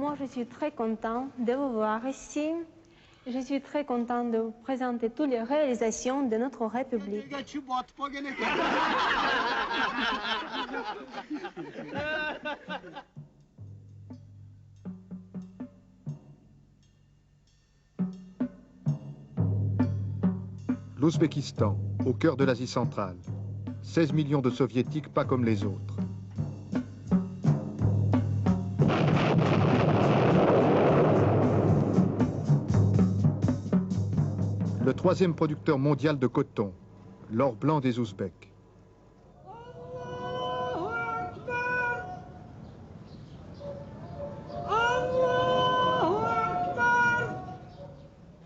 Moi, je suis très content de vous voir ici. Je suis très content de vous présenter toutes les réalisations de notre République. L'Ouzbékistan, au cœur de l'Asie centrale. 16 millions de soviétiques pas comme les autres. Le troisième producteur mondial de coton, l'or blanc des Ouzbeks.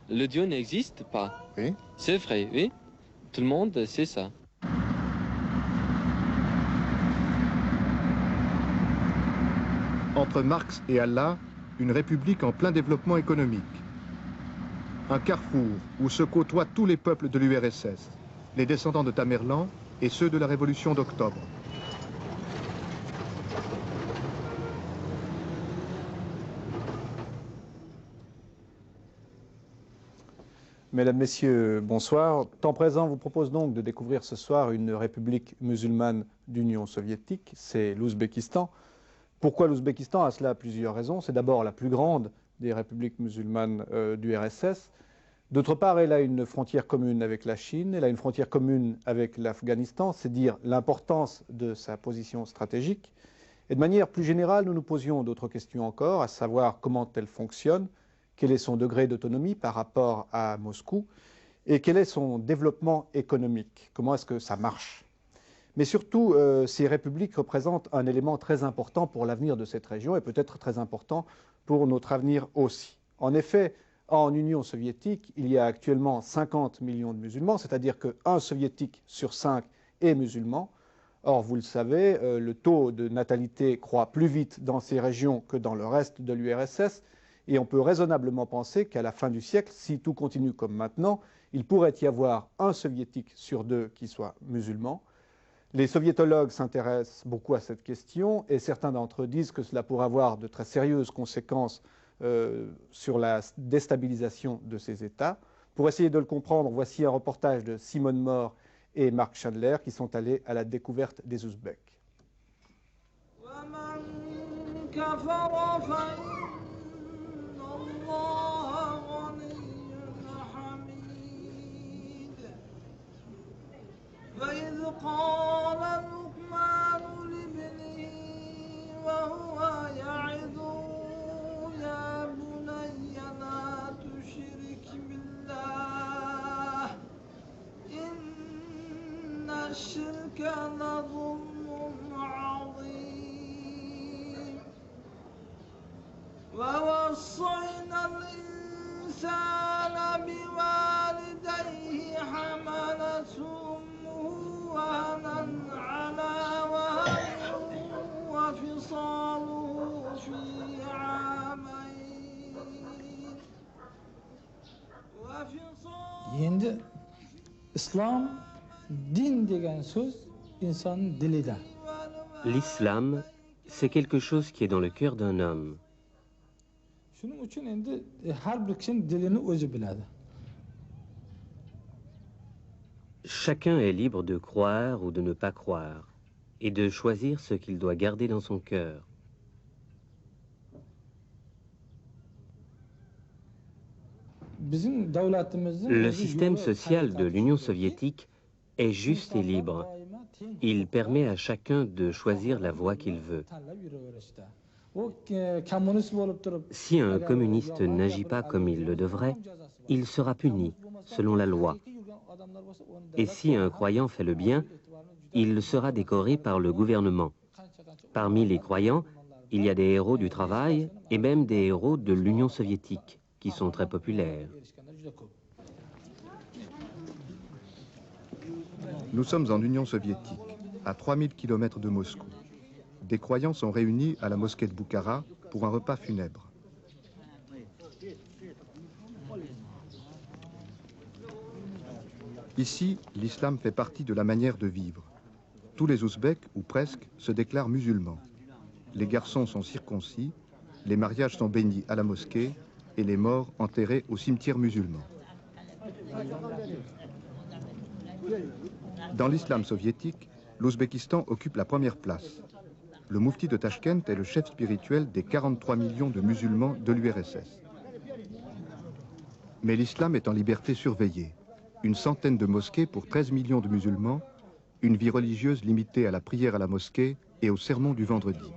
Le Dieu n'existe pas. Oui. C'est vrai, oui. Tout le monde sait ça. Entre Marx et Allah, une république en plein développement économique. Un carrefour où se côtoient tous les peuples de l'URSS, les descendants de Tamerlan et ceux de la Révolution d'Octobre. Mesdames, Messieurs, bonsoir. Temps présent vous propose donc de découvrir ce soir une république musulmane d'Union soviétique, c'est l'Ouzbékistan. Pourquoi l'Ouzbékistan? À cela plusieurs raisons. C'est d'abord la plus grande des républiques musulmanes du RSS. D'autre part, elle a une frontière commune avec la Chine, elle a une frontière commune avec l'Afghanistan, c'est dire l'importance de sa position stratégique. Et de manière plus générale, nous nous posions d'autres questions encore, à savoir comment elle fonctionne, quel est son degré d'autonomie par rapport à Moscou, et quel est son développement économique, comment est-ce que ça marche. Mais surtout, ces républiques représentent un élément très important pour l'avenir de cette région et peut-être très important pour notre avenir aussi. En effet, en Union soviétique, il y a actuellement 50 millions de musulmans, c'est-à-dire qu'un soviétique sur 5 est musulman. Or, vous le savez, le taux de natalité croît plus vite dans ces régions que dans le reste de l'URSS, et on peut raisonnablement penser qu'à la fin du siècle, si tout continue comme maintenant, il pourrait y avoir un soviétique sur 2 qui soit musulman. Les soviétologues s'intéressent beaucoup à cette question et certains d'entre eux disent que cela pourrait avoir de très sérieuses conséquences sur la déstabilisation de ces États. Pour essayer de le comprendre, voici un reportage de Simone Mor et Marc Chandler qui sont allés à la découverte des Ouzbeks. ووصينا الإنسان بوالديه حملته أمه وهنا على وهن وفصاله في عامين. Endi İslam din degan söz insanın dilida. L'islam, c'est quelque chose qui est dans le cœur d'un homme. Shuning uchun endi har bir kishining dilini o'zi biladi. Chacun est libre de croire ou de ne pas croire, et de choisir ce qu'il doit garder dans son cœur. Le système social de l'Union soviétique est juste et libre. Il permet à chacun de choisir la voie qu'il veut. Si un communiste n'agit pas comme il le devrait, il sera puni, selon la loi. Et si un croyant fait le bien, il sera décoré par le gouvernement. Parmi les croyants, il y a des héros du travail et même des héros de l'Union soviétique, qui sont très populaires. Nous sommes en Union soviétique, à 3000 km de Moscou. Des croyants sont réunis à la mosquée de Boukhara pour un repas funèbre. Ici, l'islam fait partie de la manière de vivre. Tous les Ouzbeks, ou presque, se déclarent musulmans. Les garçons sont circoncis, les mariages sont bénis à la mosquée et les morts enterrés au cimetière musulman. Dans l'islam soviétique, l'Ouzbékistan occupe la première place. Le Moufti de Tachkent est le chef spirituel des 43 millions de musulmans de l'URSS. Mais l'islam est en liberté surveillée. Une centaine de mosquées pour 13 millions de musulmans, une vie religieuse limitée à la prière à la mosquée et au sermon du vendredi.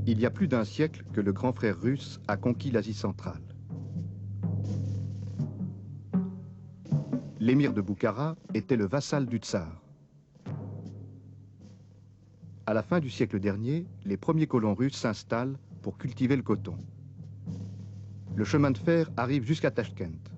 Il y a plus d'un siècle que le grand frère russe a conquis l'Asie centrale. L'émir de Boukhara était le vassal du tsar. À la fin du siècle dernier, les premiers colons russes s'installent pour cultiver le coton. Le chemin de fer arrive jusqu'à Tachkent.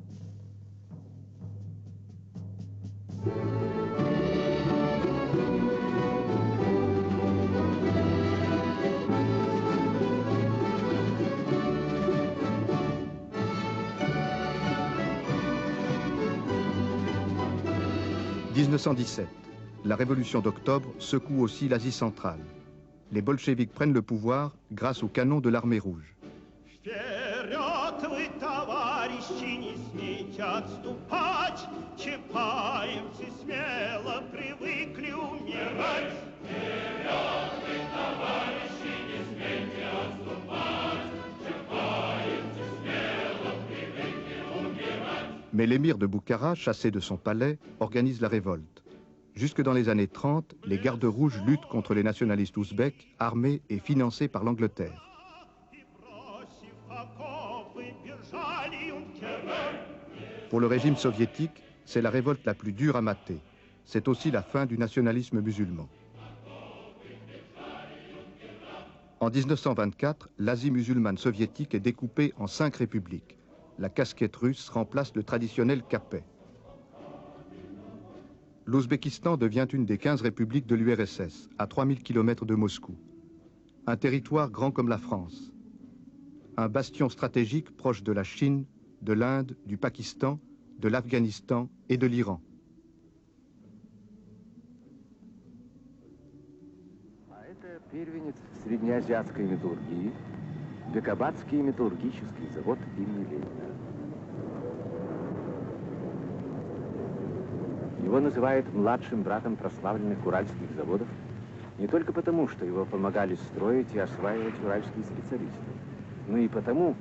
« 1917. La révolution d'octobre secoue aussi l'Asie centrale. Les bolcheviks prennent le pouvoir grâce aux canons de l'armée rouge. Mais l'émir de Boukhara, chassé de son palais, organise la révolte. Jusque dans les années 30, les gardes rouges luttent contre les nationalistes ouzbeks, armés et financés par l'Angleterre. Pour le régime soviétique, c'est la révolte la plus dure à mater. C'est aussi la fin du nationalisme musulman. En 1924, l'Asie musulmane soviétique est découpée en 5 républiques. La casquette russe remplace le traditionnel capet. L'Ouzbékistan devient une des 15 républiques de l'URSS, à 3000 km de Moscou. Un territoire grand comme la France. Un bastion stratégique proche de la Chine, de l'Inde, du Pakistan, de l'Afghanistan et de l'Iran. Бекабадский металлургический завод имени Ленина. Его называют младшим братом прославленных уральских заводов не только потому, что его помогали строить и осваивать уральские специалисты, но и потому,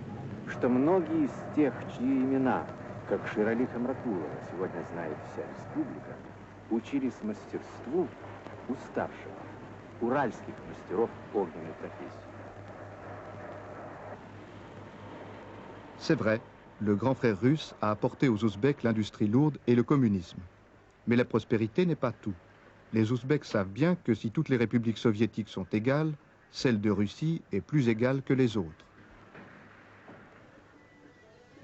что многие из тех, чьи имена, как Ширали Хамракулова, сегодня знает вся республика, учились мастерству у старших уральских мастеров огненной профессии. C'est vrai, le grand frère russe a apporté aux Ouzbeks l'industrie lourde et le communisme. Mais la prospérité n'est pas tout. Les Ouzbeks savent bien que si toutes les républiques soviétiques sont égales, celle de Russie est plus égale que les autres.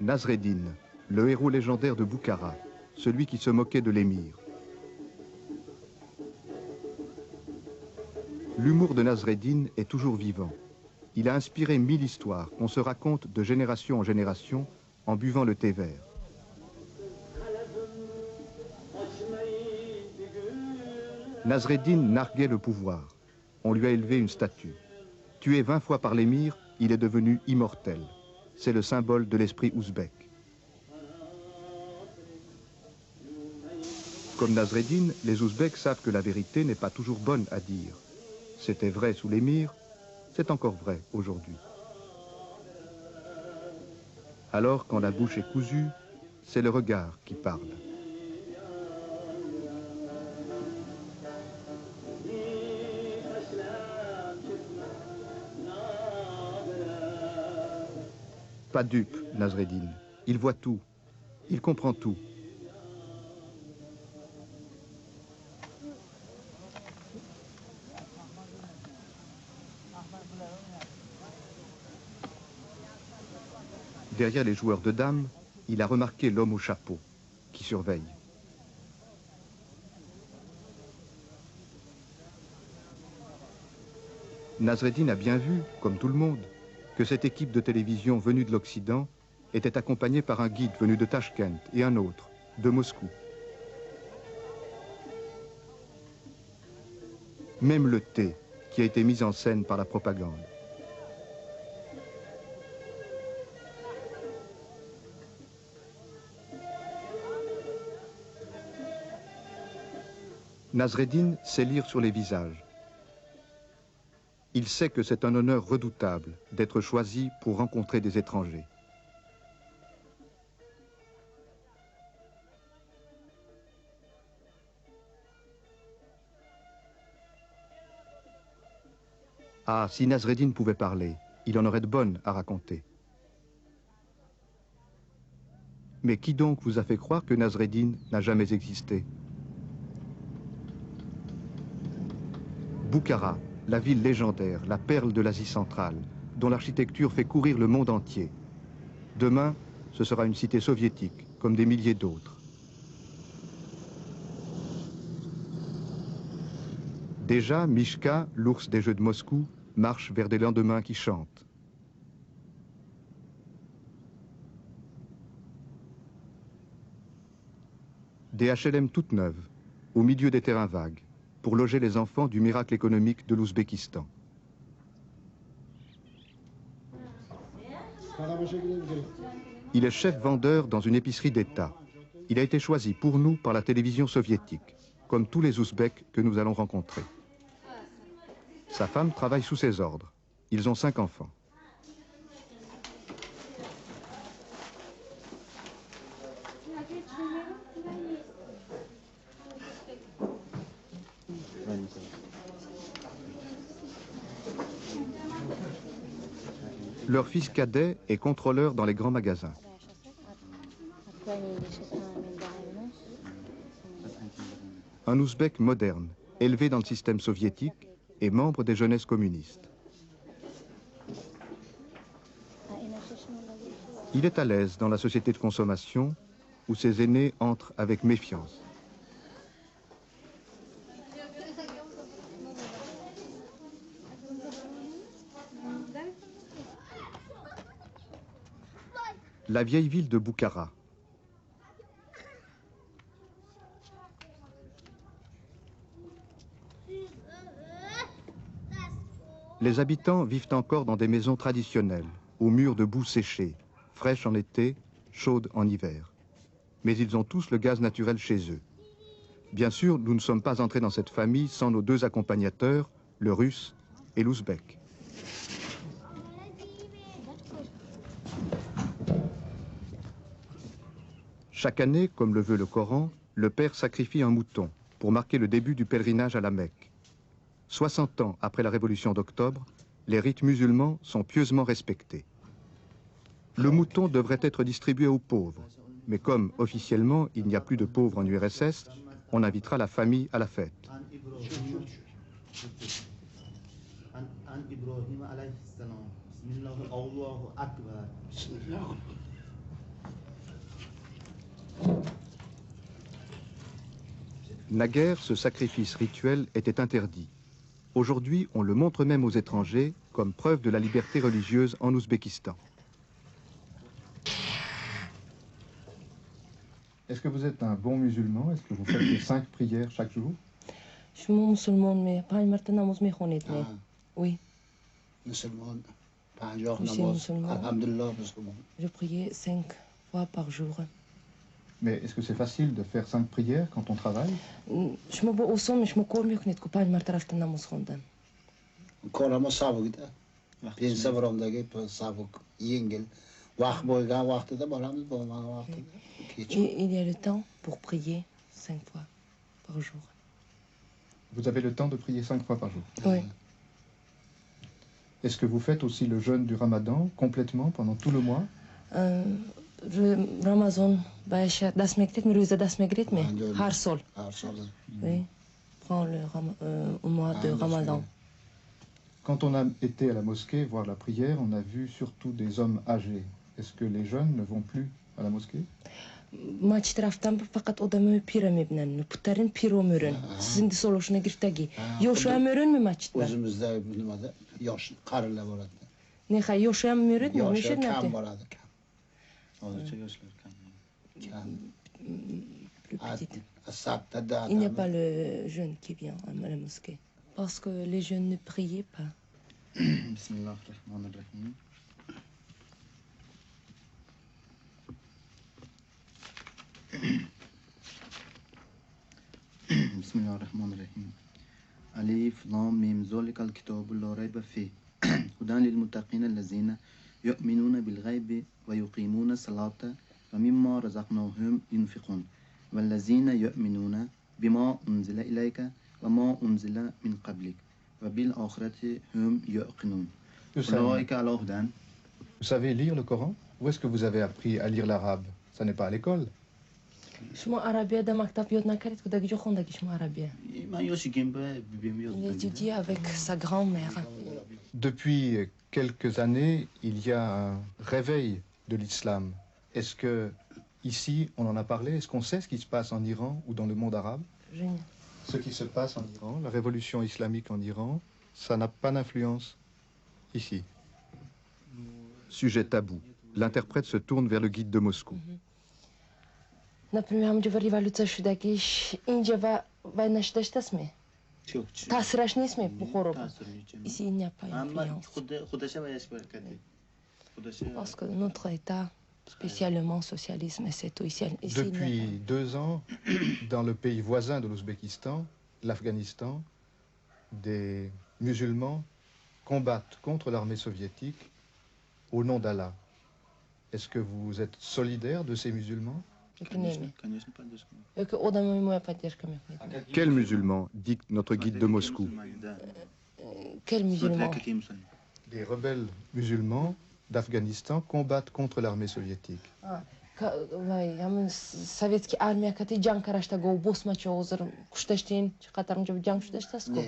Nasreddin, le héros légendaire de Boukhara, celui qui se moquait de l'émir. L'humour de Nasreddin est toujours vivant. Il a inspiré 1000 histoires qu'on se raconte de génération en génération en buvant le thé vert. Nasreddin narguait le pouvoir. On lui a élevé une statue. Tué 20 fois par l'émir, il est devenu immortel. C'est le symbole de l'esprit ouzbek. Comme Nasreddin, les Ouzbeks savent que la vérité n'est pas toujours bonne à dire. C'était vrai sous l'émir, c'est encore vrai aujourd'hui. Alors, quand la bouche est cousue, c'est le regard qui parle. Pas dupe, Nasreddin. Il voit tout. Il comprend tout. Derrière les joueurs de dames, il a remarqué l'homme au chapeau, qui surveille. Nasreddin a bien vu, comme tout le monde, que cette équipe de télévision venue de l'Occident était accompagnée par un guide venu de Tachkent et un autre, de Moscou. Même le thé, qui a été mis en scène par la propagande. Nasreddin sait lire sur les visages. Il sait que c'est un honneur redoutable d'être choisi pour rencontrer des étrangers. Ah, si Nasreddin pouvait parler, il en aurait de bonnes à raconter. Mais qui donc vous a fait croire que Nasreddin n'a jamais existé? Boukhara, la ville légendaire, la perle de l'Asie centrale, dont l'architecture fait courir le monde entier. Demain, ce sera une cité soviétique, comme des milliers d'autres. Déjà, Mishka, l'ours des Jeux de Moscou, marche vers des lendemains qui chantent. Des HLM toutes neuves, au milieu des terrains vagues, pour loger les enfants du miracle économique de l'Ouzbékistan. Il est chef vendeur dans une épicerie d'État. Il a été choisi pour nous par la télévision soviétique, comme tous les Ouzbeks que nous allons rencontrer. Sa femme travaille sous ses ordres. Ils ont 5 enfants. Leur fils cadet est contrôleur dans les grands magasins. Un Ouzbek moderne, élevé dans le système soviétique et membre des jeunesses communistes. Il est à l'aise dans la société de consommation où ses aînés entrent avec méfiance. La vieille ville de Boukhara. Les habitants vivent encore dans des maisons traditionnelles, aux murs de boue séchée, fraîches en été, chaudes en hiver. Mais ils ont tous le gaz naturel chez eux. Bien sûr, nous ne sommes pas entrés dans cette famille sans nos 2 accompagnateurs, le russe et l'ouzbek. Chaque année, comme le veut le Coran, le père sacrifie un mouton pour marquer le début du pèlerinage à la Mecque. 60 ans après la révolution d'octobre, les rites musulmans sont pieusement respectés. Le mouton devrait être distribué aux pauvres, mais comme officiellement il n'y a plus de pauvres en URSS, on invitera la famille à la fête. Naguère, ce sacrifice rituel était interdit. Aujourd'hui, on le montre même aux étrangers comme preuve de la liberté religieuse en Ouzbékistan. Est-ce que vous êtes un bon musulman? Est-ce que vous faites les 5 prières chaque jour? Je suis musulman, mais pas une martina musmihonit. Oui. Musulman. Je suis musulman. Je priais 5 fois par jour. Mais est-ce que c'est facile de faire 5 prières quand on travaille? Je me bats au son, mais je me cours mieux que n'est-ce pas une martina raftina mushondan. Korama savuk da. Pensa varamdagi savuk yengil. Vaqt bo'lgan vaqtida boramiz, bo'lmagan vaqtida. Il y a le temps pour prier 5 fois par jour. Vous avez le temps de prier 5 fois par jour? Oui. Est-ce que vous faites aussi le jeûne du Ramadan complètement pendant tout le mois? Ramazan, das mektet, mais roza das mektet, mais har sol. Oui, prend le mois de Ramadan. Quand on a été à la mosquée voir la prière, on a vu surtout des hommes âgés. Est-ce que les jeunes ne vont plus à la mosquée? Maç taraftan fakat odamı piramidden, putların piromörün. Sizin de soluşuna girtagi. Yoş ömürün mü maçta? O'zimizda nimada yosh qarilar bo'ladi. Neyse yaşayan mı öğretmen? Yoshlar Meşhur kam nerede? boradi, kam. Hozircha yoshlar kam. Saatda Il n'y a pas le jeune qui vient à la mosquée. Parce que les jeunes ne priaient pas. Bismillahirrahmanirrahim. Bismillahirrahmanirrahim. Alif lam mim zalikal kitabu la rayba fi hudan lil muttaqin allazina yu'minuna bil ghaibi wa yuqimuna salata wa mimma razaqnahum yunfiqun wallazina yu'minuna bima unzila ilayka wa ma unzila min qablik wa bil akhirati hum yuqinun. Vous savez lire le Coran? Où est-ce que vous avez appris à lire l'arabe? Ça n'est pas à l'école. شما عربية ده مكتب يود نكرت كده جو خوندك شما عربية. Il étudie avec sa grand-mère. Depuis quelques années, il y a un réveil de l'islam. Est-ce que ici, on en a parlé? Est-ce qu'on sait ce qui se passe en Iran ou dans le monde arabe? Ce qui se passe en Iran, la révolution islamique en Iran, ça n'a pas d'influence ici. Sujet tabou. L'interprète se tourne vers le guide de Moscou. Например, мы говорили революция шудакиш, Индия война шдашtasme. Tasrashnisme бухороб. Ici, il n'y a pas d'influence. Parce que notre État, spécialement socialisme, c'est tout ici. Depuis 2 ans, dans le pays voisin de l'Ouzbékistan, l'Afghanistan, des musulmans combattent contre l'armée soviétique au nom d'Allah. Est-ce que vous êtes solidaire de ces musulmans? Quels musulmans, dit notre guide de Moscou? Quels musulmans? Les rebelles musulmans d'Afghanistan combattent contre l'armée soviétique. Советский армия кати ҷанг карашта го босма чозыр кушташтин чиқатар унҷа ҷанг шудашта ко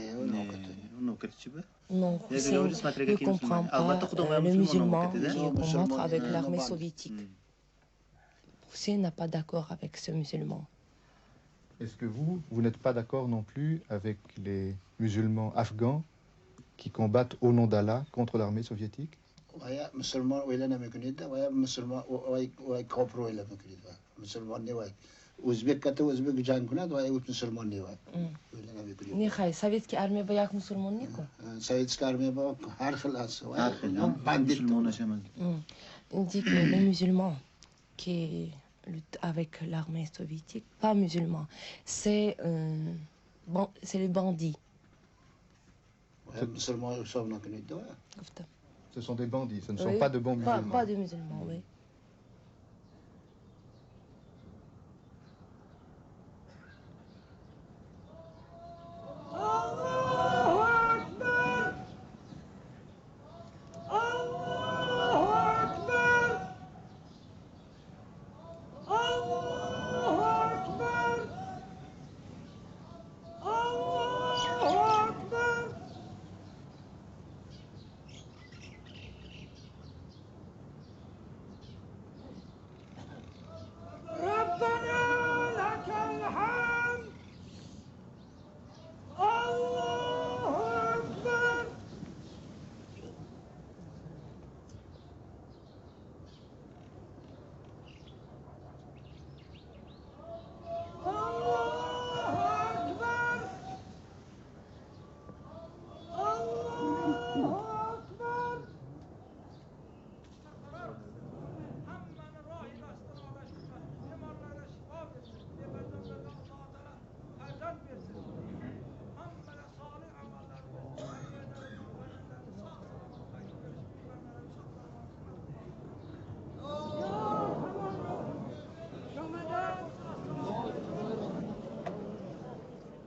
Non, Hussein ne comprend pas le musulman qui combattre avec l'armée soviétique. Hussein n'a pas d'accord avec ce musulman. Est-ce que vous n'êtes pas d'accord non plus avec les musulmans afghans qui combattent au nom d'Allah contre l'armée soviétique? Нехай советский армия ба як мусулмон нико. Советская армия ба har xil Il dit que les musulmans qui luttent avec l'armée soviétique, pas musulmans, c'est les bandits. Ce sont des bandits, ce ne sont pas de bons musulmans. Pas de musulmans, oui.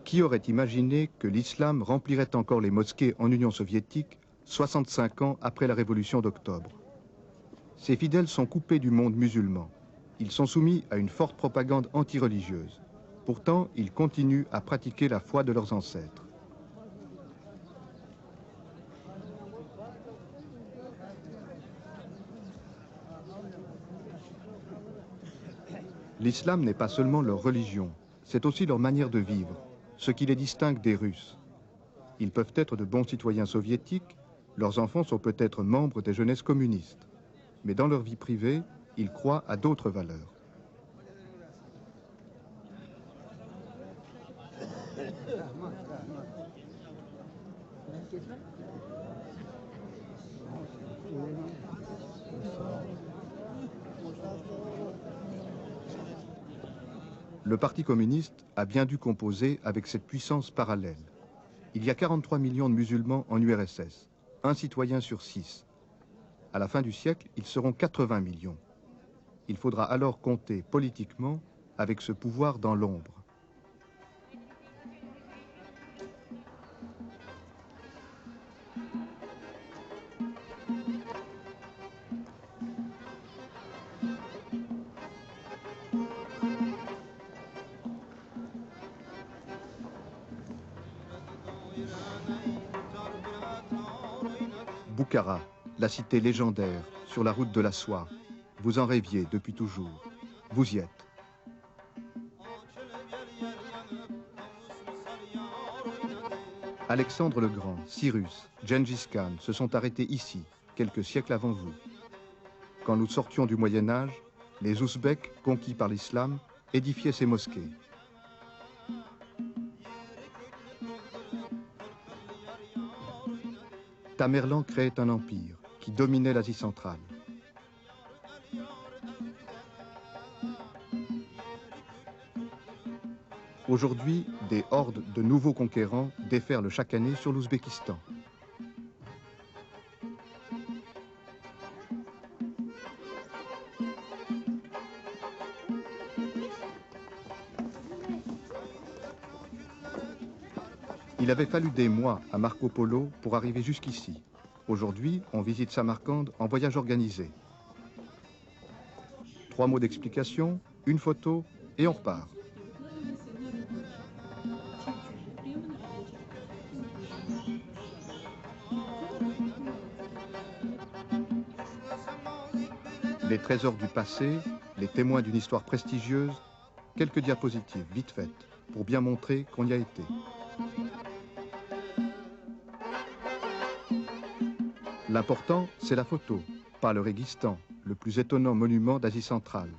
Qui aurait imaginé que l'islam remplirait encore les mosquées en Union soviétique 65 ans après la révolution d'octobre? Ces fidèles sont coupés du monde musulman. Ils sont soumis à une forte propagande anti-religieuse. Pourtant, ils continuent à pratiquer la foi de leurs ancêtres. L'islam n'est pas seulement leur religion, c'est aussi leur manière de vivre, ce qui les distingue des Russes. Ils peuvent être de bons citoyens soviétiques, Leurs enfants sont peut-être membres des jeunesses communistes, mais dans leur vie privée, ils croient à d'autres valeurs. Le Parti communiste a bien dû composer avec cette puissance parallèle. Il y a 43 millions de musulmans en URSS, un citoyen sur 6. À la fin du siècle, ils seront 80 millions. Il faudra alors compter politiquement avec ce pouvoir dans l'ombre. Boukhara, la cité légendaire, sur la route de la soie. Vous en rêviez depuis toujours. Vous y êtes. Alexandre le Grand, Cyrus, Gengis Khan se sont arrêtés ici, quelques siècles avant vous. Quand nous sortions du Moyen-Âge, les Ouzbeks, conquis par l'islam, édifiaient ces mosquées. Tamerlan créait un empire qui dominait l'Asie centrale. Aujourd'hui, des hordes de nouveaux conquérants déferlent chaque année sur l'Ouzbékistan. Il avait fallu des mois à Marco Polo pour arriver jusqu'ici. Aujourd'hui, on visite Samarcande en voyage organisé. 3 mots d'explication, une photo et on repart. Les trésors du passé, les témoins d'une histoire prestigieuse, quelques diapositives vite faites pour bien montrer qu'on y a été. L'important, c'est la photo, pas le Réguistan, le plus étonnant monument d'Asie centrale.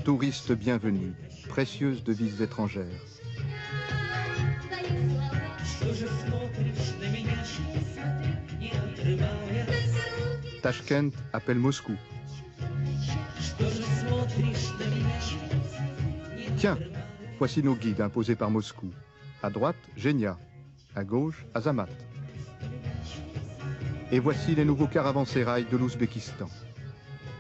Touristes bienvenus, précieuses devises étrangères. Tachkent appelle Moscou. Tiens, voici nos guides imposés par Moscou. À droite, Genia. À gauche, Azamat. Et voici les nouveaux caravansérails de l'Ouzbékistan.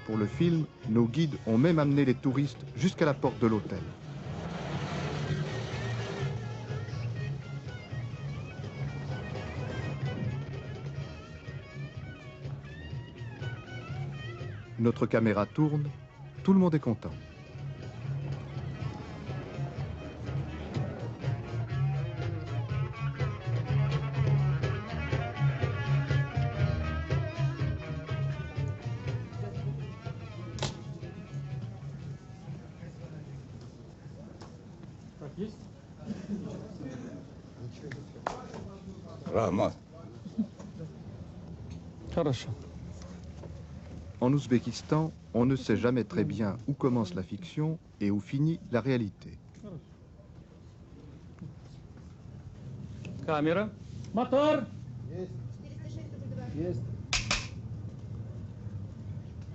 Pour le film, nos guides ont même amené les touristes jusqu'à la porte de l'hôtel. Notre caméra tourne, tout le monde est content. En Ouzbékistan, on ne sait jamais très bien où commence la fiction et où finit la réalité. Caméra. Moteur.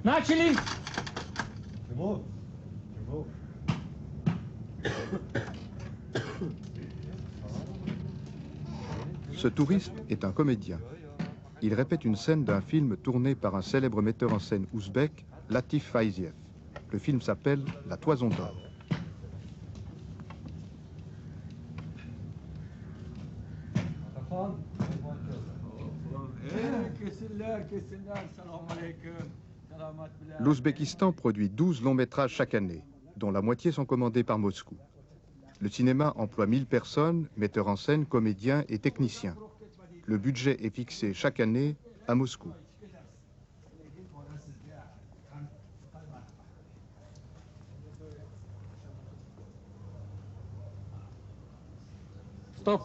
Начали. Ce touriste est un comédien. Il répète une scène d'un film tourné par un célèbre metteur en scène ouzbek, Latif Faiziev. Le film s'appelle La Toison d'Or. L'Ouzbékistan produit 12 longs métrages chaque année, dont la moitié sont commandés par Moscou. Le cinéma emploie 1000 personnes, metteurs en scène, comédiens et techniciens. Le budget est fixé chaque année à Moscou. Стоп.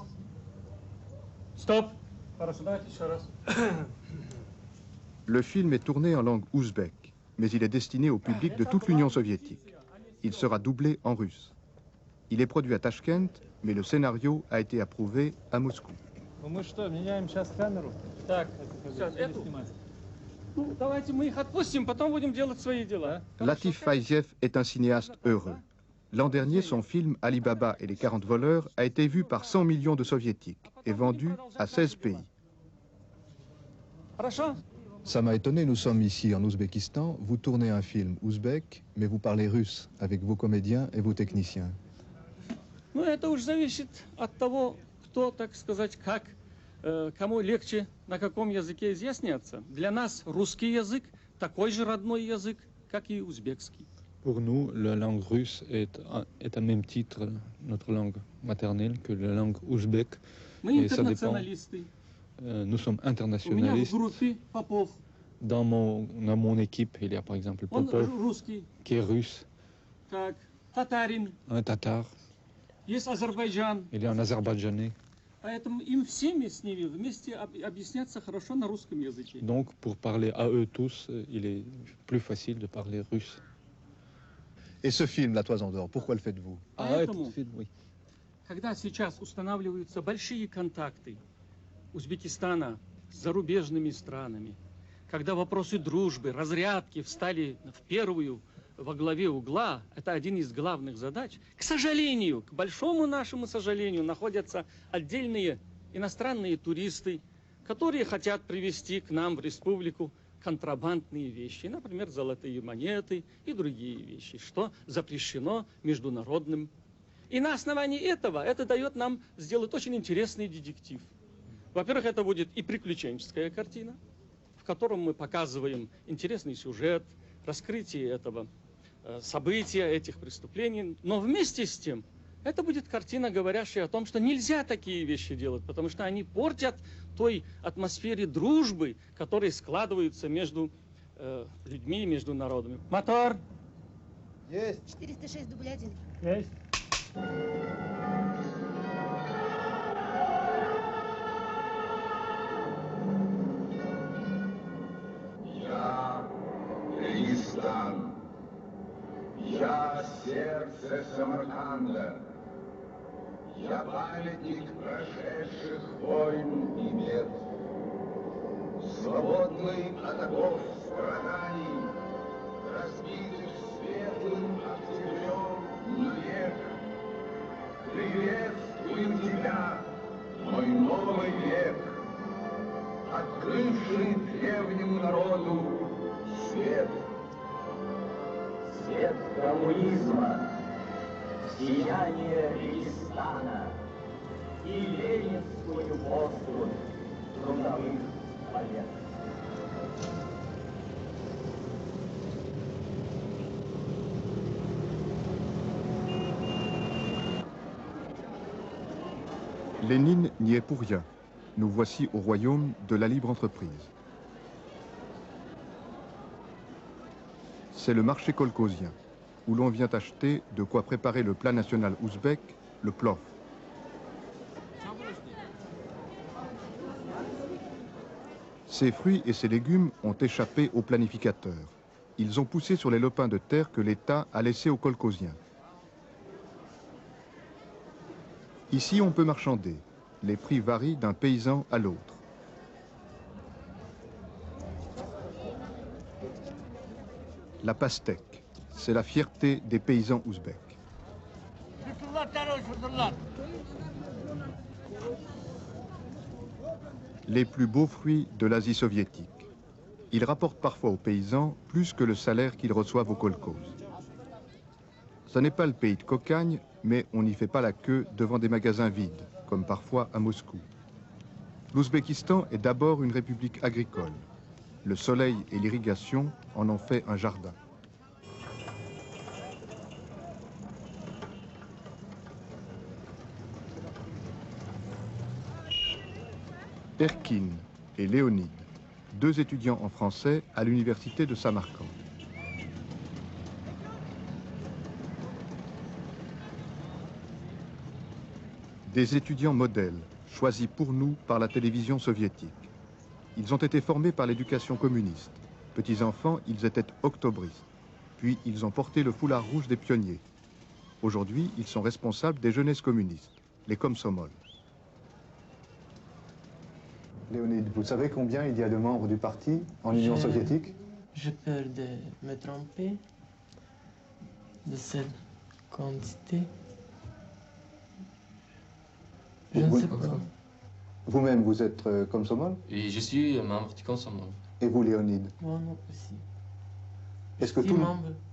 Стоп. Хорошо, давайте еще раз. Le film est tourné en langue ouzbek, mais il est destiné au public de toute l'Union soviétique. Il sera doublé en russe. Il est produit à Tachkent, mais le scénario a été approuvé à Moscou. Мы что, меняем сейчас камеру? Так, сейчас эту. Ну, давайте мы их отпустим, потом будем делать свои дела. Latif Fayziev est un cinéaste heureux. L'an dernier, son film Ali Baba et les 40 voleurs a été vu par 100 millions de soviétiques et vendu à 16 pays. Хорошо? Ça m'a étonné, nous sommes ici en Ouzbékistan, vous tournez un film ouzbek, mais vous parlez russe avec vos comédiens et vos techniciens. Ну, это уж зависит от того, кто, так сказать, как, кому легче, на каком языке изъясняться. Для нас русский язык такой же родной язык, как и узбекский. Pour nous, la langue russe est à même titre notre langue maternelle que la langue ouzbek. Мы Et ça dépend. интернационалисты. Nous sommes У меня в internationalistes. группе Попов. Dans mon équipe, il y a par exemple Он Popov, русский. qui est russe, Так, татарин. un tatar, Есть Азербайджан. il y a un azerbaïdjanais. Поэтому им всеми с ними вместе объясняться хорошо на русском языке. Donc, pour parler à eux tous, il est plus facile de parler russe. Et ce film, La Toison d'Or, pourquoi le faites-vous? Поэтому, этот фильм, oui. когда сейчас устанавливаются большие контакты Узбекистана с зарубежными странами, когда вопросы дружбы, разрядки встали во главе угла, это один из главных задач, к сожалению, к большому нашему сожалению, находятся отдельные иностранные туристы, которые хотят привезти к нам в республику контрабандные вещи, например, золотые монеты и другие вещи, что запрещено международным. И на основании этого это дает нам сделать очень интересный детектив. Во-первых, это будет и приключенческая картина, в котором мы показываем интересный сюжет, раскрытие этого события, этих преступлений. Но вместе с тем, это будет картина, говорящая о том, что нельзя такие вещи делать, потому что они портят той атмосфере дружбы, которые складываются между людьми, между народами. Мотор! Есть. 406, дубль 1. Есть. Я Дагестан, я сердце Самарканда, я памятник прошедших войн и бед, свободный от оков страданий, разбитых светлым октябрем навек. Приветствую тебя, мой новый век, открывший древнему народу свет. Свет коммунизма, сияние Регистана и ленинскую поступь трудовых побед. Lénine n'y est pour rien. Nous voici au royaume de la libre entreprise. C'est le marché kolkhozien, où l'on vient acheter de quoi préparer le plat national ouzbek, le plov. Ces fruits et ces légumes ont échappé aux planificateurs. Ils ont poussé sur les lopins de terre que l'État a laissés aux kolkhoziens. Ici, on peut marchander. Les prix varient d'un paysan à l'autre. La pastèque, c'est la fierté des paysans ouzbeks. Les plus beaux fruits de l'Asie soviétique. Ils rapportent parfois aux paysans plus que le salaire qu'ils reçoivent au kolkhoz. Ce n'est pas le pays de cocagne, mais on n'y fait pas la queue devant des magasins vides, comme parfois à Moscou. L'Ouzbékistan est d'abord une république agricole. Le soleil et l'irrigation en ont fait un jardin. Erkin et Léonide, deux étudiants en français à l'université de Samarcande. Des étudiants modèles, choisis pour nous par la télévision soviétique. Ils ont été formés par l'éducation communiste. Petits enfants, ils étaient octobristes. Puis ils ont porté le foulard rouge des pionniers. Aujourd'hui, ils sont responsables des jeunesses communistes, les Komsomol. Léonide, vous savez combien il y a de membres du parti en Union soviétique? J'ai peur de me tromper de cette quantité. Je ne sais pas. Vous-même, vous êtes Komsomol? Oui, je suis membre du Komsomol. Et vous, Léonide? Moi non aussi. Est-ce que tout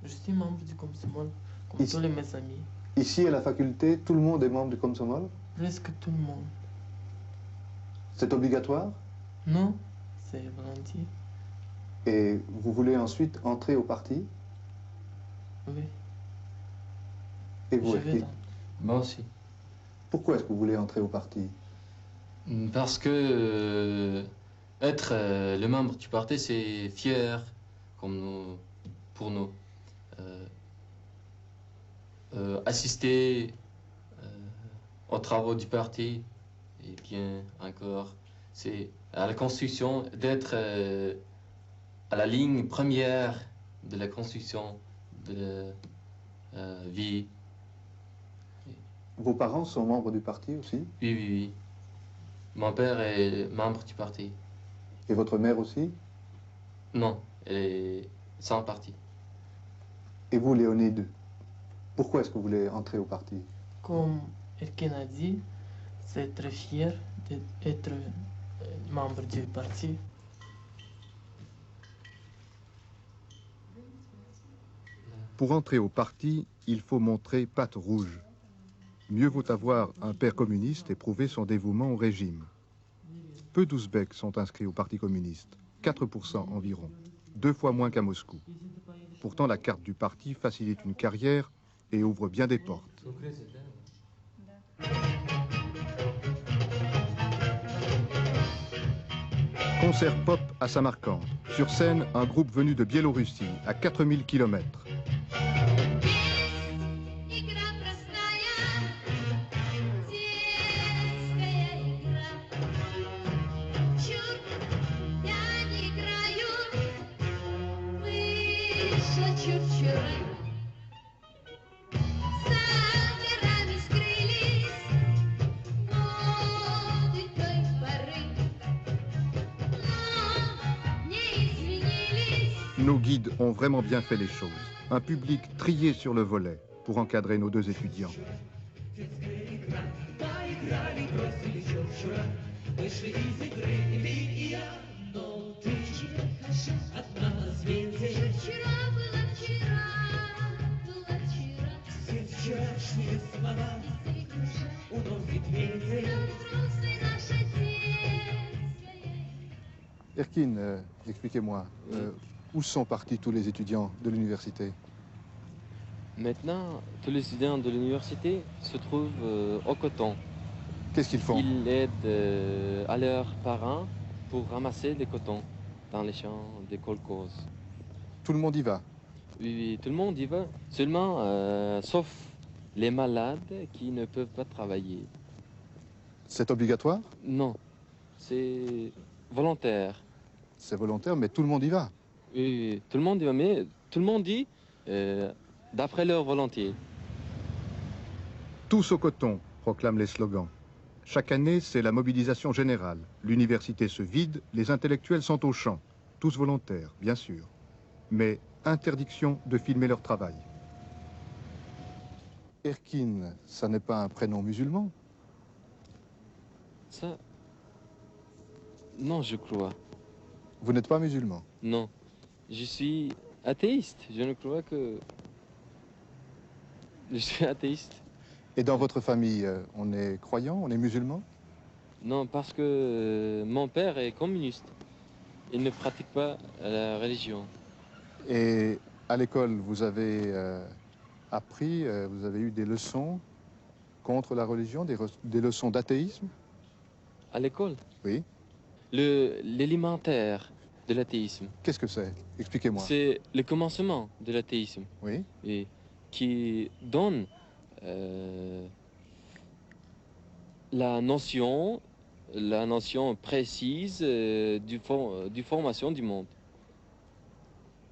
Je suis membre du Komsomol, comme tous mes amis. Ici, à la faculté, tout le monde est membre du Komsomol? Presque tout le monde. C'est obligatoire? Non, c'est volontiers. Et vous voulez ensuite entrer au parti? Oui. Et vous, Je vais Moi aussi. Pourquoi est-ce que vous voulez entrer au parti? Parce que être le membre du parti, c'est fier pour nous. Assister aux travaux du parti, et bien encore, c'est à la construction, d'être à la ligne première de la construction de la vie. Vos parents sont membres du parti aussi? Oui, oui, oui. Mon père est membre du parti. Et votre mère aussi? Non, elle est sans parti. Et vous, Léonide, pourquoi est-ce que vous voulez entrer au parti? Comme Erkin a dit, c'est très fier d'être membre du parti. Pour entrer au parti, il faut montrer patte rouge. Mieux vaut avoir un père communiste et prouver son dévouement au régime. Peu d'Ouzbeks sont inscrits au Parti communiste, 4% environ, 2 fois moins qu'à Moscou. Pourtant, la carte du parti facilite une carrière et ouvre bien des portes. Concert pop à Samarcande. Sur scène, un groupe venu de Biélorussie, à 4000 km. Nos guides ont vraiment bien fait les choses. Un public trié sur le volet pour encadrer nos deux étudiants. Erkin, expliquez-moi, où sont partis tous les étudiants de l'université? Maintenant, tous les étudiants de l'université se trouvent au coton. Qu'est-ce qu'ils font? Ils aident à leurs parents pour ramasser les cotons dans les champs des kolkhozes. Tout le monde y va? Oui, oui, tout le monde y va, seulement sauf les malades qui ne peuvent pas travailler. C'est obligatoire? Non, c'est volontaire. C'est volontaire, mais tout le monde y va? Oui, tout le monde y va, mais tout le monde dit d'après leur volonté. Tous au coton, proclament les slogans. Chaque année, c'est la mobilisation générale. L'université se vide, les intellectuels sont au champ. Tous volontaires, bien sûr. Mais interdiction de filmer leur travail. Erkin, ça n'est pas un prénom musulman? Ça... Non, je crois. Vous n'êtes pas musulman? Non. Je suis athéiste. Je ne crois que... Je suis athéiste. Et dans votre famille, on est croyant, on est musulman? Non, parce que mon père est communiste. Il ne pratique pas la religion. Et à l'école, vous avez appris, vous avez eu des leçons contre la religion, des leçons d'athéisme? À l'école? Oui. l'élémentaire de l'athéisme. Qu'est-ce que c'est? Expliquez-moi. C'est le commencement de l'athéisme. Oui. Et qui donne la notion précise du formation du monde.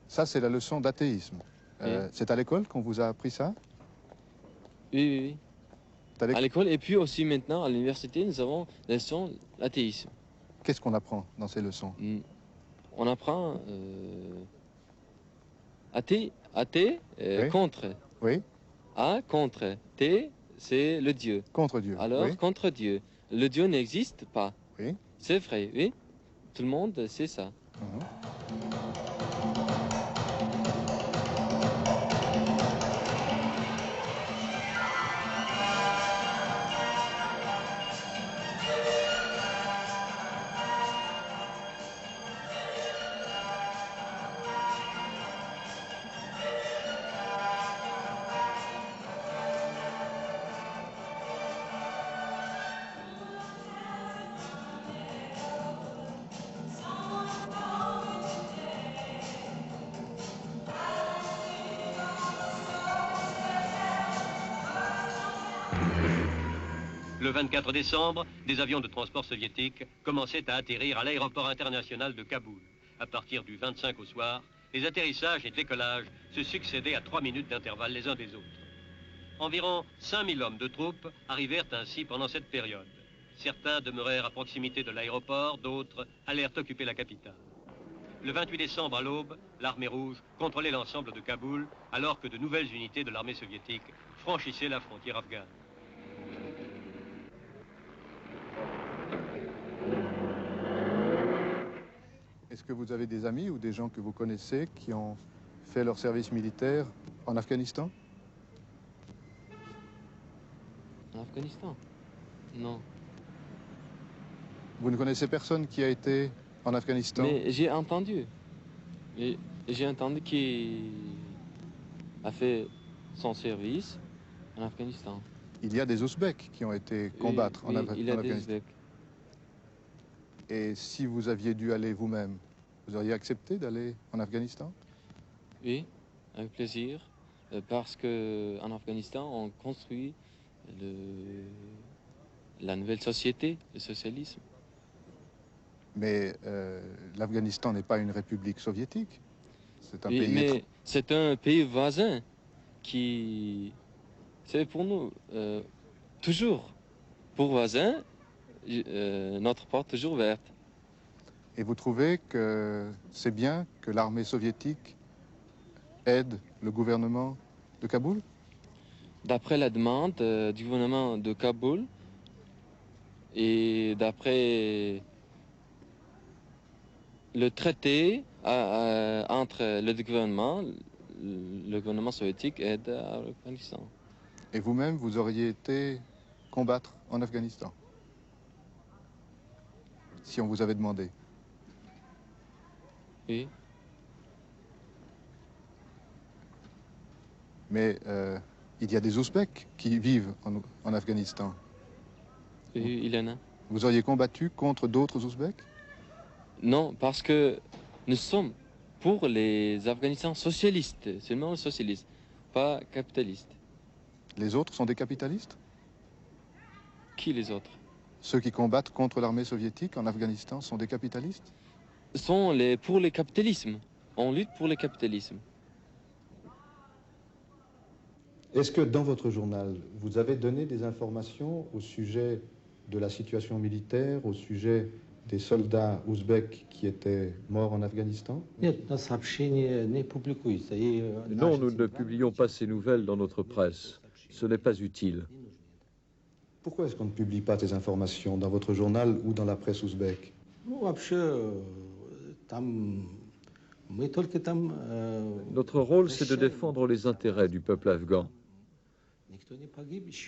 Ça, c'est la leçon d'athéisme. Oui. C'est à l'école qu'on vous a appris ça? Oui. À l'école et puis aussi maintenant à l'université, nous avons la leçon d'athéisme. Qu'est-ce qu'on apprend dans ces leçons? On apprend athée, Oui. contre. Oui. A contre. T, c'est le Dieu. Contre Dieu. Alors, oui. contre Dieu. Le Dieu n'existe pas. Oui. C'est vrai, oui. Tout le monde sait ça. Le 24 décembre, des avions de transport soviétiques commençaient à atterrir à l'aéroport international de Kaboul. À partir du 25 au soir, les atterrissages et décollages se succédaient à 3 minutes d'intervalle les uns des autres. Environ 5000 hommes de troupes arrivèrent ainsi pendant cette période. Certains demeurèrent à proximité de l'aéroport, d'autres allèrent occuper la capitale. Le 28 décembre à l'aube, l'armée rouge contrôlait l'ensemble de Kaboul, alors que de nouvelles unités de l'armée soviétique franchissaient la frontière afghane. Est-ce que vous avez des amis ou des gens que vous connaissez qui ont fait leur service militaire en Afghanistan? En Afghanistan? Non. Vous ne connaissez personne qui a été en Afghanistan? Mais j'ai entendu. J'ai entendu qu'il a fait son service en Afghanistan. Il y a des Ouzbeks qui ont été combattre en Afghanistan. Il y a des Ouzbeks. Et si vous aviez dû aller vous-même, vous auriez accepté d'aller en Afghanistan? Oui, avec plaisir, parce qu'en Afghanistan, on construit la nouvelle société, le socialisme. Mais l'Afghanistan n'est pas une république soviétique. C'est un Oui, pays... mais c'est un pays voisin qui... C'est pour nous, toujours, pour voisins, notre porte toujours ouverte. Et vous trouvez que c'est bien que l'armée soviétique aide le gouvernement de Kaboul? D'après la demande du gouvernement de Kaboul et d'après le traité entre le gouvernement soviétique aide à l'Afghanistan. Et vous-même, vous auriez été combattre en Afghanistan? Si on vous avait demandé? Oui. Mais il y a des Ouzbeks qui vivent en Afghanistan. Oui, il y en a. Vous auriez combattu contre d'autres Ouzbeks? Non, parce que nous sommes pour les Afghanistans socialistes, seulement socialistes, pas capitalistes. Les autres sont des capitalistes? Qui les autres? Ceux qui combattent contre l'armée soviétique en Afghanistan sont des capitalistes? Sont pour le capitalisme. On lutte pour le capitalisme. Est-ce que dans votre journal, vous avez donné des informations au sujet de la situation militaire, au sujet des soldats ouzbeks qui étaient morts en Afghanistan? Non, nous ne publions pas ces nouvelles dans notre presse. Ce n'est pas utile. Pourquoi est-ce qu'on ne publie pas ces informations dans votre journal ou dans la presse ouzbek? Notre rôle, c'est de défendre les intérêts du peuple afghan.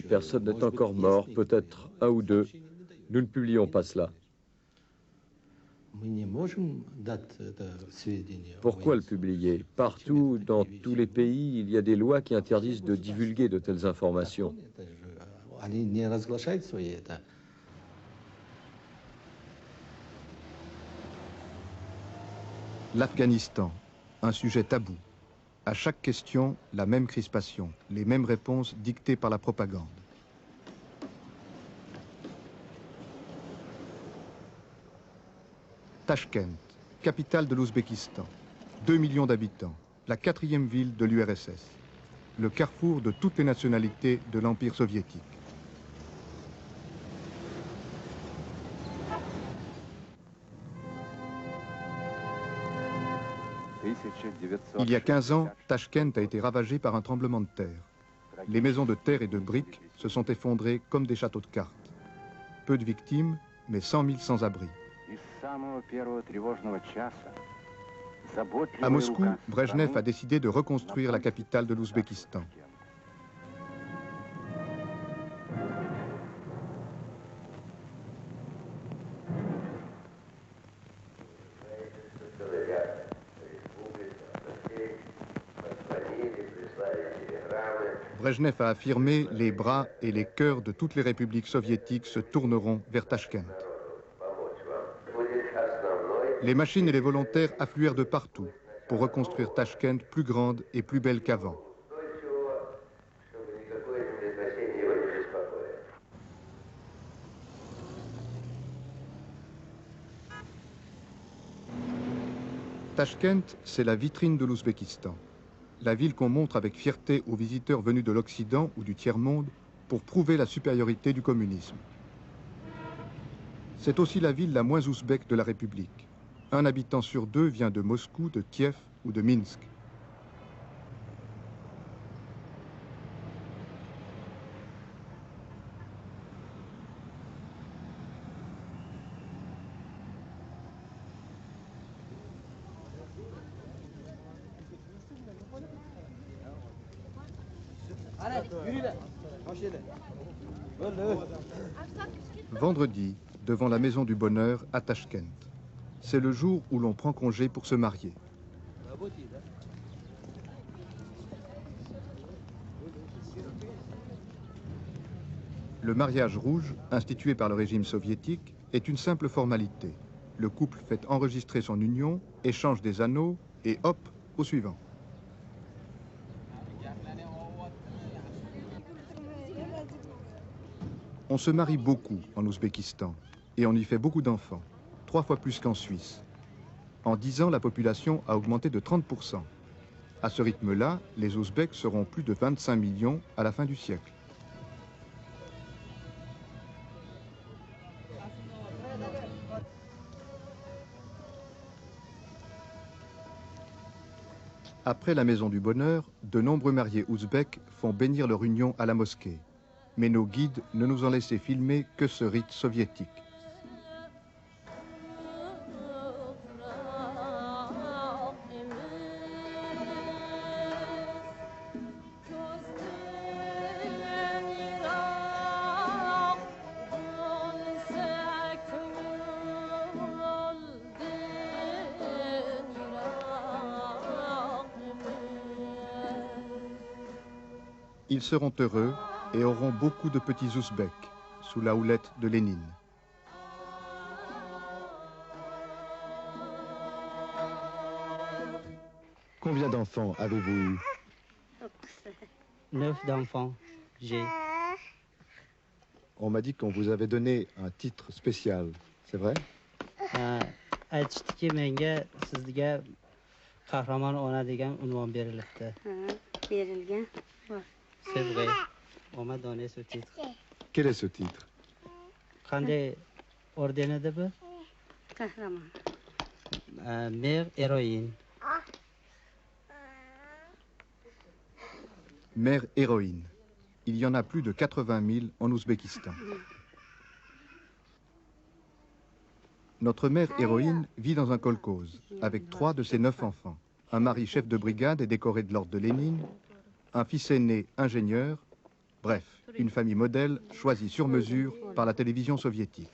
Personne n'est encore mort, peut-être un ou deux. Nous ne publions pas cela. Pourquoi le publier? Partout, dans tous les pays, il y a des lois qui interdisent de divulguer de telles informations. L'Afghanistan, un sujet tabou. À chaque question, la même crispation, les mêmes réponses dictées par la propagande. Tachkent, capitale de l'Ouzbékistan. 2 millions d'habitants, la 4e ville de l'URSS. Le carrefour de toutes les nationalités de l'Empire soviétique. Il y a 15 ans, Tachkent a été ravagée par un tremblement de terre. Les maisons de terre et de briques se sont effondrées comme des châteaux de cartes. Peu de victimes, mais 100 000 sans-abri. À Moscou, Brejnev a décidé de reconstruire la capitale de l'Ouzbékistan. Brejnev a affirmé les bras et les cœurs de toutes les républiques soviétiques se tourneront vers Tachkent. Les machines et les volontaires affluèrent de partout pour reconstruire Tachkent plus grande et plus belle qu'avant. Tachkent, c'est la vitrine de l'Ouzbékistan. La ville qu'on montre avec fierté aux visiteurs venus de l'Occident ou du tiers-monde pour prouver la supériorité du communisme. C'est aussi la ville la moins ouzbèque de la République. Un habitant sur 2 vient de Moscou, de Kiev ou de Minsk. Vendredi, devant la Maison du Bonheur à Tachkent. C'est le jour où l'on prend congé pour se marier. Le mariage rouge, institué par le régime soviétique, est une simple formalité. Le couple fait enregistrer son union, échange des anneaux et hop, au suivant. On se marie beaucoup en Ouzbékistan et on y fait beaucoup d'enfants, 3 fois plus qu'en Suisse. En 10 ans, la population a augmenté de 30%. À ce rythme-là, les Ouzbeks seront plus de 25 millions à la fin du siècle. Après la Maison du Bonheur, de nombreux mariés ouzbeks font bénir leur union à la mosquée. Mais nos guides ne nous ont laissé filmer que ce rite soviétique. Ils seront heureux et auront beaucoup de petits Ouzbeks sous la houlette de Lénine. Combien d'enfants avez-vous eu? 9 d'enfants, j'ai. On m'a dit qu'on vous avait donné un titre spécial, c'est vrai? Aytishdiki menga sizga qahramon ona degan unvon berilibdi. Berilgan. C'est vrai. On m'a donné ce titre. Quel est ce titre? Qanday orden edi bu? Qahramon. Mère héroïne. Mère héroïne. Il y en a plus de 80 000 en Ouzbékistan. Notre mère héroïne vit dans un kolkhoze avec 3 de ses 9 enfants. Un mari chef de brigade et décoré de l'ordre de Lénine, un fils aîné ingénieur, bref, une famille modèle choisie sur mesure par la télévision soviétique.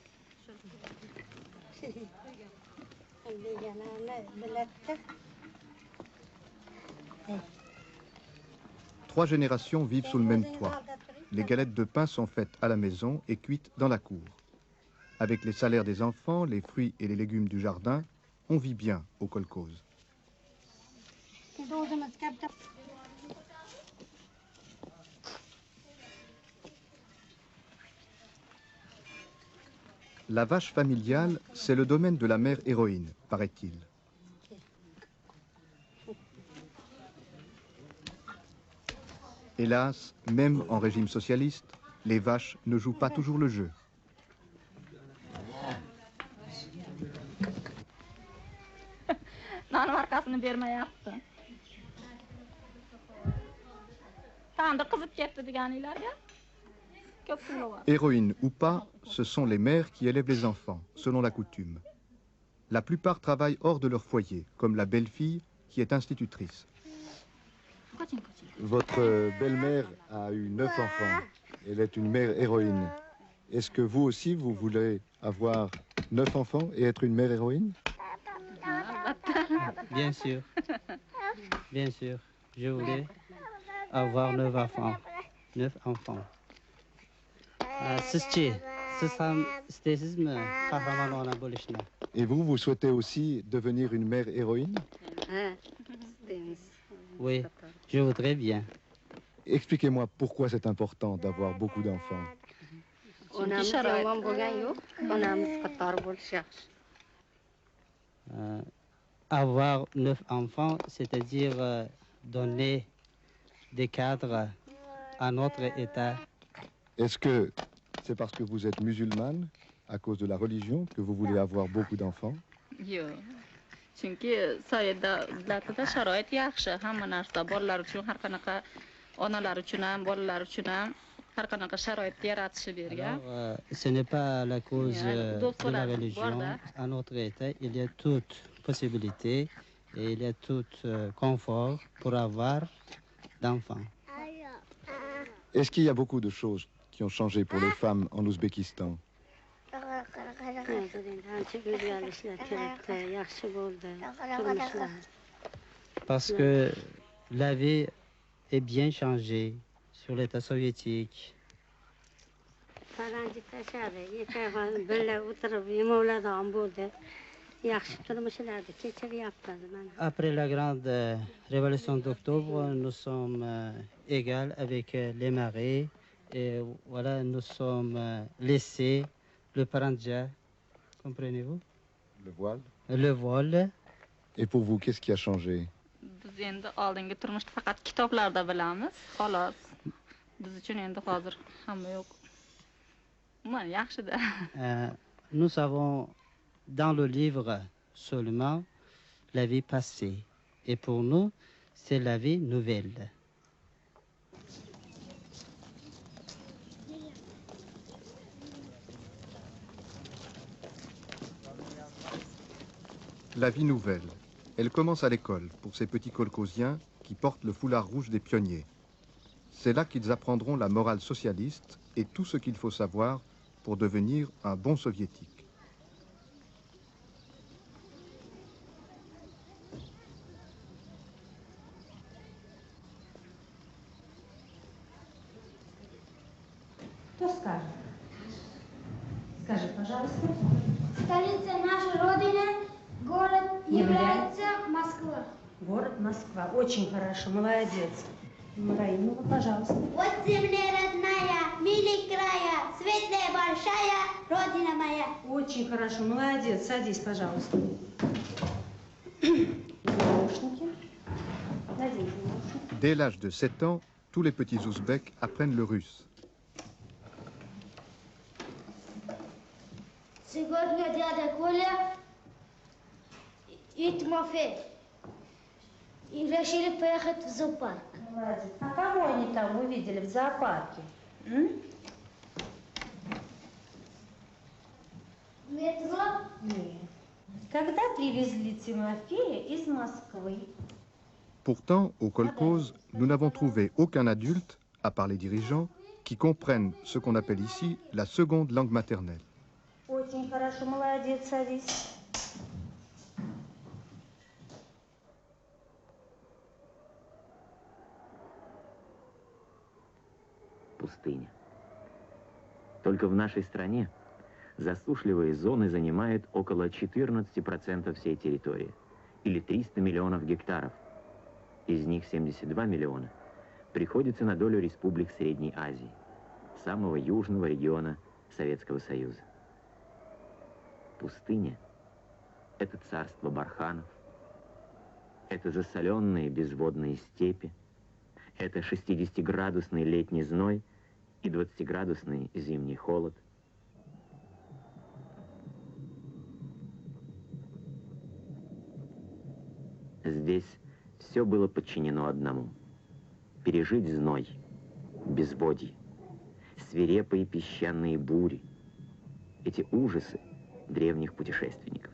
Trois générations vivent sous le même toit. Les galettes de pain sont faites à la maison et cuites dans la cour. Avec les salaires des enfants, les fruits et les légumes du jardin, on vit bien au kolkhoze. La vache familiale, c'est le domaine de la mère héroïne, paraît-il. Hélas, même en régime socialiste, les vaches ne jouent pas toujours le jeu. Héroïnes ou pas, ce sont les mères qui élèvent les enfants, selon la coutume. La plupart travaillent hors de leur foyer, comme la belle-fille qui est institutrice. Votre belle-mère a eu 9 enfants. Elle est une mère héroïne. Est-ce que vous aussi, vous voulez avoir 9 enfants et être une mère héroïne? Bien sûr. Bien sûr. Je voulais avoir 9 enfants. 9 enfants. Et vous, vous souhaitez aussi devenir une mère héroïne? Oui, je voudrais bien. Expliquez-moi pourquoi c'est important d'avoir beaucoup d'enfants. Avoir 9 enfants, c'est-à-dire donner des cadres à notre État. Est-ce que c'est parce que vous êtes musulmane, à cause de la religion, que vous voulez avoir beaucoup d'enfants? Ce n'est pas la cause de la religion. À notre État, il y a toute possibilité et il y a tout confort pour avoir d'enfants. Est-ce qu'il y a beaucoup de choses qui ont changé pour les femmes en Ouzbékistan? Parce que la vie est bien changée sur l'État soviétique. Après la grande révolution d'octobre, nous sommes égaux avec les maris et voilà, nous sommes laissés le parandja, comprenez-vous? Le voile. Le voile. Et pour vous, qu'est-ce qui a changé? Nous savons dans le livre seulement la vie passée. Et pour nous, c'est la vie nouvelle. La vie nouvelle. Elle commence à l'école pour ces petits kolkhosiens qui portent le foulard rouge des pionniers. C'est là qu'ils apprendront la morale socialiste et tout ce qu'il faut savoir pour devenir un bon soviétique. Кто скажет? Скажи, пожалуйста. Столица нашей Родины, город является Москва. Город Москва. Очень хорошо, молодец. Мараинова, пожалуйста. Вот земля родная, милый края, светлая большая, Родина моя. Очень хорошо, молодец. Садись, пожалуйста. Dès l'âge de 7 ans, tous les petits Ouzbeks apprennent le russe. Сегодня дядя Коля и Тимофей и решили поехать в зоопарк. Молодец. А кого они там увидели в зоопарке? Метро? Нет. Когда привезли Тимофея из Москвы? Pourtant, au kolkhoz, nous n'avons trouvé aucun adulte, à part les dirigeants, qui comprennent ce qu'on appelle ici la seconde langue maternelle. Очень хорошо, молодец, садись. Пустыня. Только в нашей стране засушливые зоны занимают около 14% всей территории, или 300 миллионов гектаров. Из них 72 миллиона приходится на долю республик Средней Азии, самого южного региона Советского Союза. Пустыня – это царство барханов, это засоленные безводные степи, это 60-градусный летний зной и 20-градусный зимний холод. Здесь все было подчинено одному – пережить зной, безводье, свирепые песчаные бури, эти ужасы древних путешественников.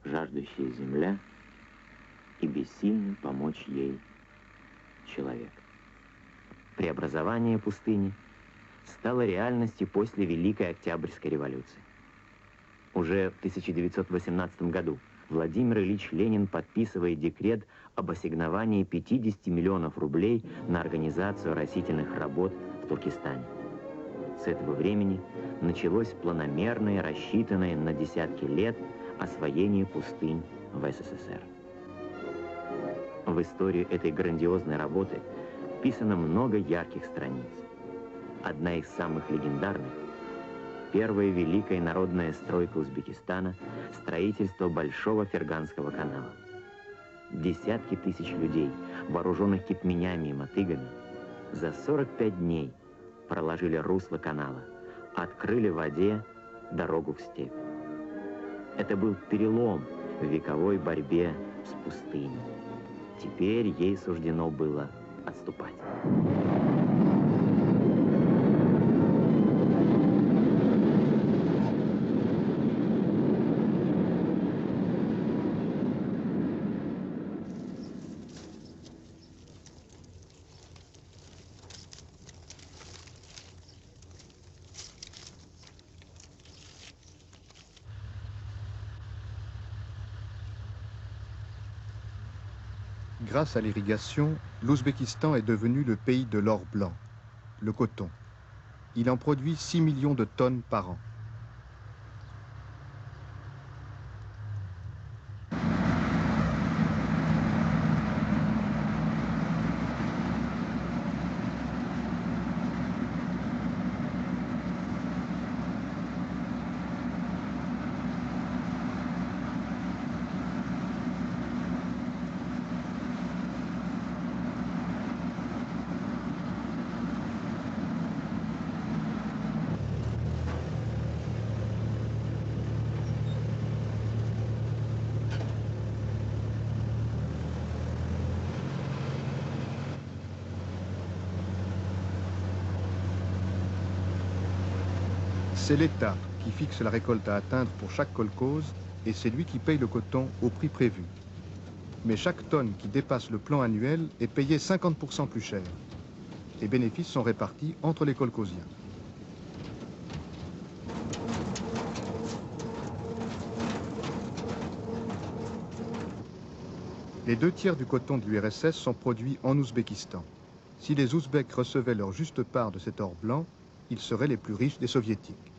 Жаждущая земля и бессильный помочь ей человек. Преобразование пустыни стало реальностью после Великой Октябрьской революции. Уже в 1918 году Владимир Ильич Ленин подписывает декрет об ассигновании 50 миллионов рублей на организацию растительных работ в Туркестане. С этого времени началось планомерное, рассчитанное на десятки лет освоение пустынь в СССР. В историю этой грандиозной работы вписано много ярких страниц. Одна из самых легендарных – первая великая народная стройка Узбекистана – строительство Большого Ферганского канала. Десятки тысяч людей, вооруженных кипменями и мотыгами, за 45 дней проложили русло канала, открыли в воде дорогу в степь. Это был перелом в вековой борьбе с пустыней. Теперь ей суждено было отступать. Grâce à l'irrigation, l'Ouzbékistan est devenu le pays de l'or blanc, le coton. Il en produit 6 millions de tonnes par an. C'est l'État qui fixe la récolte à atteindre pour chaque kolkhoze et c'est lui qui paye le coton au prix prévu. Mais chaque tonne qui dépasse le plan annuel est payée 50% plus cher. Les bénéfices sont répartis entre les kolkhosiens. Les 2/3 du coton de l'URSS sont produits en Ouzbékistan. Si les Ouzbeks recevaient leur juste part de cet or blanc, ils seraient les plus riches des soviétiques.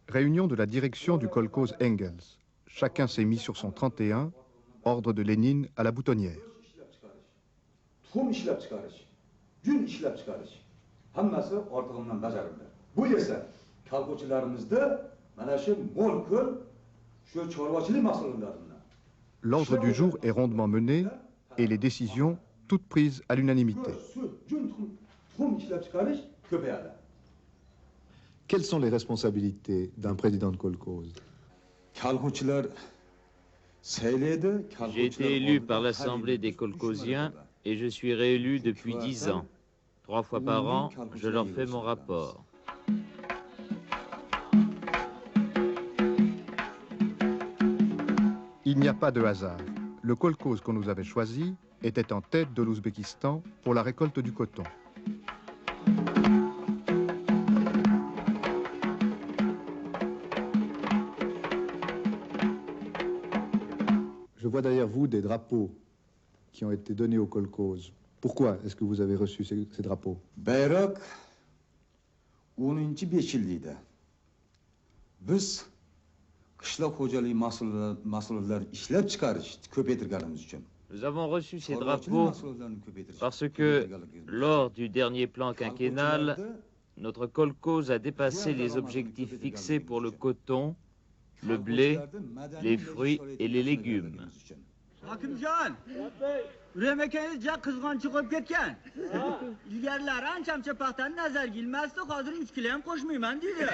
Réunion de la direction du kolkhoze Engels. Chacun s'est mis sur son 31, ordre de Lénine à la boutonnière. L'ordre du jour est rondement mené et les décisions toutes prises à l'unanimité. Quelles sont les responsabilités d'un président de kolkhoze? J'ai été élu par l'Assemblée des kolkhosiens et je suis réélu depuis 10 ans. 3 fois par an, je leur fais mon rapport. Il n'y a pas de hasard. Le kolkhoze qu'on nous avait choisi était en tête de l'Ouzbékistan pour la récolte du coton. Je vois derrière vous des drapeaux qui ont été donnés au kolkhoze. Pourquoi est-ce que vous avez reçu ces drapeaux? Bayrak 10-ci 5 yilda biz qishloq xo'jaligi mahsulotlari ishlab chiqarish ko'paytirganimiz uchun. Nous avons reçu ces drapeaux parce que, lors du dernier plan quinquennal, notre kolkhoze a dépassé les objectifs fixés pour le coton, le blé, les fruits et les légumes. Hakimjon, Urem akangiz ja qizg'onchi qo'yib ketgan. Ilgarilari ancha-muncha paxtani nazarga ilmasdi, hozir 3 kilo ham qo'shmayman deydi.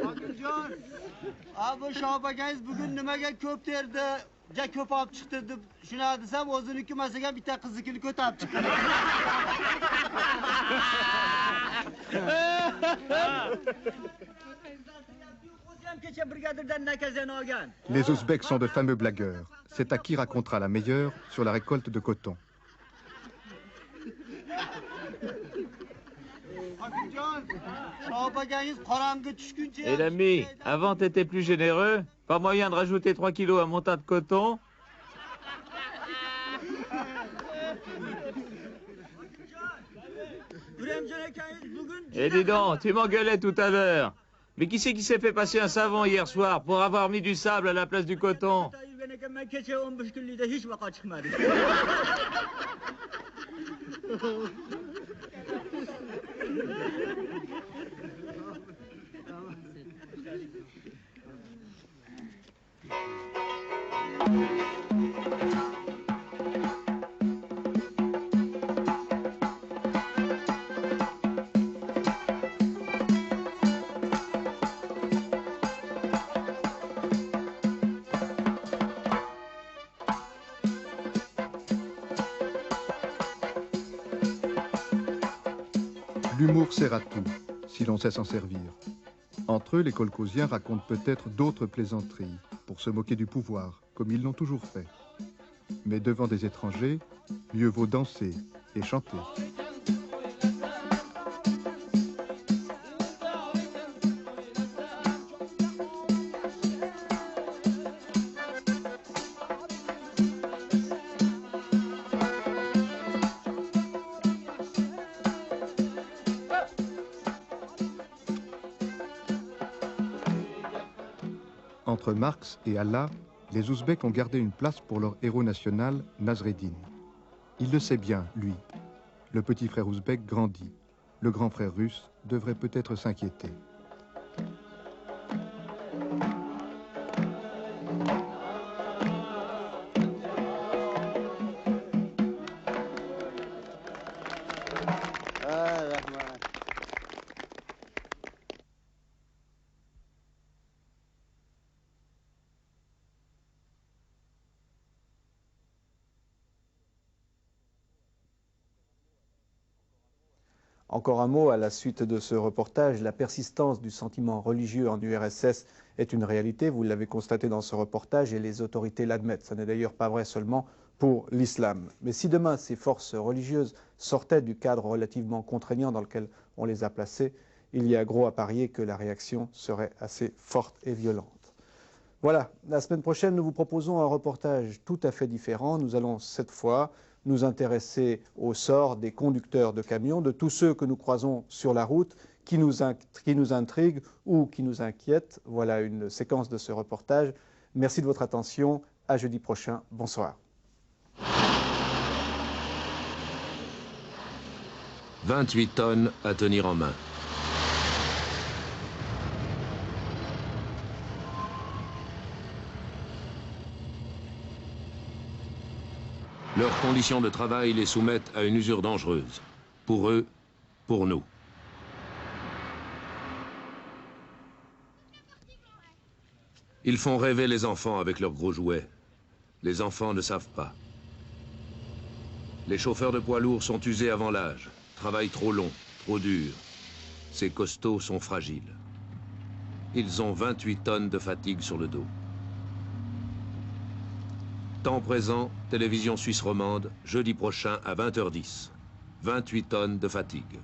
Hakimjon, bu Shohib akangiz bugun nimaga ko'p terdi, ja ko'p olib chiqdi deb shunaqa desam, o'ziniki masalan bitta qiznikini ko'tarib chiqdi. Les Ouzbeks sont de fameux blagueurs. C'est à qui racontera la meilleure sur la récolte de coton. Et l'ami, avant t'étais plus généreux? Pas moyen de rajouter 3 kilos à mon tas de coton? Et dis donc, tu m'engueulais tout à l'heure. Mais qui c'est qui s'est fait passer un savon hier soir pour avoir mis du sable à la place du coton? L'humour sert à tout, si l'on sait s'en servir. Entre eux, les kolkhoziens racontent peut-être d'autres plaisanteries, pour se moquer du pouvoir, comme ils l'ont toujours fait. Mais devant des étrangers, mieux vaut danser et chanter. Entre Marx et Allah, les Ouzbeks ont gardé une place pour leur héros national, Nasreddin. Il le sait bien, lui. Le petit frère ouzbek grandit. Le grand frère russe devrait peut-être s'inquiéter. Encore un mot à la suite de ce reportage. La persistance du sentiment religieux en URSS est une réalité, vous l'avez constaté dans ce reportage et les autorités l'admettent. Ce n'est d'ailleurs pas vrai seulement pour l'islam. Mais si demain ces forces religieuses sortaient du cadre relativement contraignant dans lequel on les a placées, il y a gros à parier que la réaction serait assez forte et violente. Voilà, la semaine prochaine nous vous proposons un reportage tout à fait différent. Nous allons cette fois nous intéresser au sort des conducteurs de camions, de tous ceux que nous croisons sur la route, qui nous intriguent ou qui nous inquiètent. Voilà une séquence de ce reportage. Merci de votre attention. À jeudi prochain. Bonsoir. 28 tonnes à tenir en main. Leurs conditions de travail les soumettent à une usure dangereuse. Pour eux, pour nous. Ils font rêver les enfants avec leurs gros jouets. Les enfants ne savent pas. Les chauffeurs de poids lourds sont usés avant l'âge. Travaillent trop long, trop dur. Ces costauds sont fragiles. Ils ont 28 tonnes de fatigue sur le dos. Temps présent, télévision suisse romande, jeudi prochain à 20h10. 28 tonnes de fatigue.